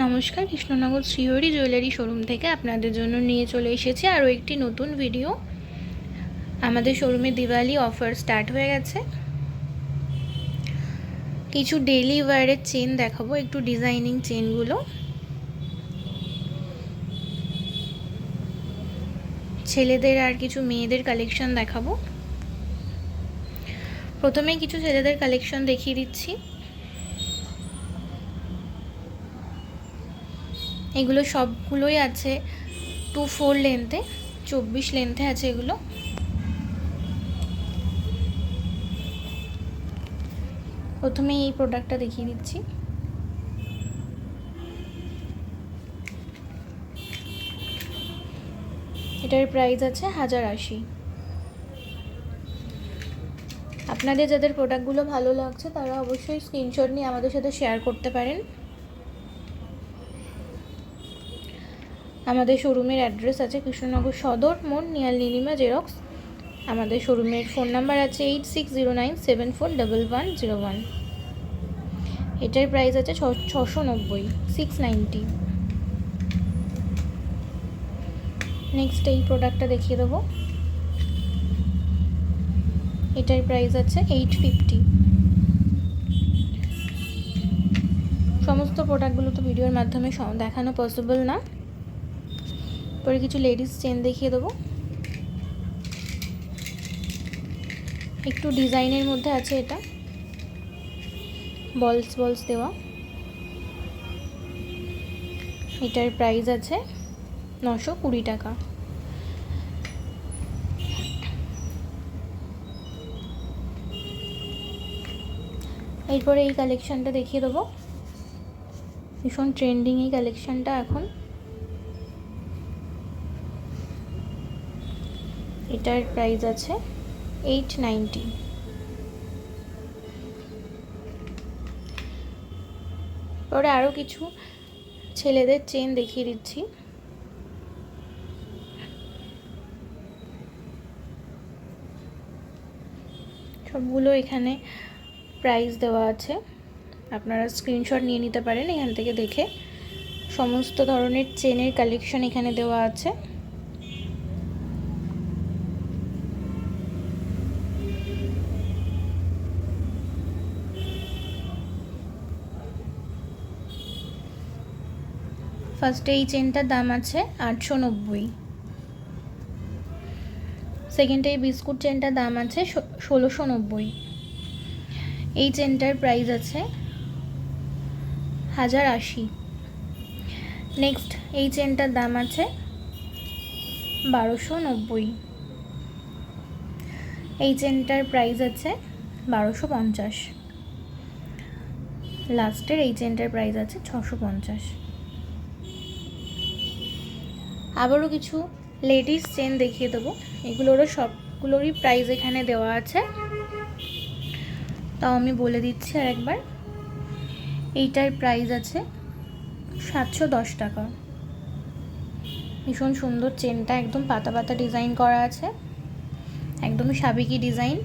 নমস্কার, Krishnanagar Shrihari jewellery showroom থেকে আপনাদের জন্য নিয়ে চলে এসেছি আরও একটি নতুন ভিডিও। আমাদের শোরুমে দিওয়ালি অফার স্টার্ট হয়ে গেছে। কিছু ডেইলি ওয়্যারের চেন দেখাবো, একটু ডিজাইনিং চেনগুলো। ছেলেদের আর কিছু মেয়েদের কালেকশন দেখাবো। প্রথমে কিছু ছেলেদের কালেকশন দেখিয়ে দিচ্ছি। এগুলো সবগুলোই আছে 2/4 লেন্থে, 24 লেন্থে আছে এগুলো। প্রথমে এই প্রোডাক্টটা দেখিয়ে দিচ্ছি। এটার প্রাইস আছে 1080। আপনাদের যাদের প্রোডাক্টগুলো ভালো লাগছে তারা অবশ্যই স্ক্রিনশট নিয়ে আমাদের সাথে শেয়ার করতে পারেন। আমাদের শোরুমের অ্যাড্রেস আছে কৃষ্ণনগর সদর মোড়, নিয়ার নীলিমা জেরক্স। আমাদের শোরুমের ফোন নাম্বার আছে 8609741101। এটার প্রাইস আছে 690, 690। নেক্সট এই প্রোডাক্টটা দেখিয়ে দেবো। এটার প্রাইস আছে 850। সমস্ত প্রোডাক্টগুলো তো ভিডিওর মাধ্যমে দেখানো পসিবল না। পরে কিছু লেডিস চেন দেখিয়ে দেবো। একটু ডিজাইনের মধ্যে আছে, এটা বলস দেওয়া। এটার প্রাইস আছে 920 টাকা। এরপরে এই কালেকশানটা দেখিয়ে দেবো। ভীষণ ট্রেন্ডিং এই কালেকশানটা এখন। এটার প্রাইস আছে 890। পরে আরও কিছু ছেলেদের চেন দেখিয়ে দিচ্ছি। সবগুলো এখানে প্রাইস দেওয়া আছে, আপনারা স্ক্রিনশট নিয়ে নিতে পারেন এখান থেকে দেখে। সমস্ত ধরনের চেনের কালেকশন এখানে দেওয়া আছে। ফার্স্টে এই চেনটার দাম আছে 890। সেকেন্ডে এই বিস্কুট চেনটার দাম আছে 1690। এই চেনটার প্রাইস আছে 1080। নেক্সট এই চেনটার দাম আছে 1290। এই চেনটার প্রাইস আছে 1250। লাস্টের এই চেনটার প্রাইস আছে 650। আবারও কিছু লেডিস চেন দেখিয়ে দেবো। এগুলোরও সবগুলোরই প্রাইস এখানে দেওয়া আছে, তাও আমি বলে দিচ্ছি আর একবার। এইটার প্রাইস আছে 710 টাকা। ভীষণ সুন্দর চেনটা, একদম পাতা পাতা ডিজাইন করা আছে, একদমই সাবেকি ডিজাইন।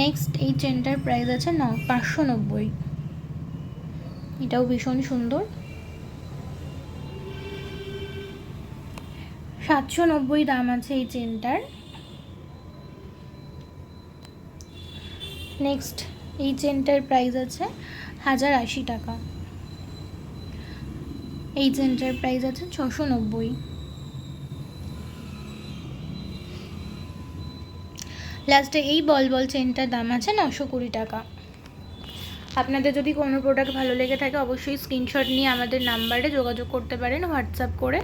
নেক্সট এই চেনটার প্রাইস আছে 590। এটাও ভীষণ সুন্দর। 790 দাম আছে এই চেনটার। নেক্সট এই চেনটার প্রাইস আছে 1080 টাকা। এই চেনটার প্রাইস আছে 690। লাস্টে এই বল চেনটার দাম আছে 920 টাকা। আপনাদের যদি কোনো প্রোডাক্ট ভালো লেগে থাকে অবশ্যই স্ক্রিনশট নিয়ে আমাদের নাম্বারে যোগাযোগ করতে পারেন হোয়াটসঅ্যাপ করে।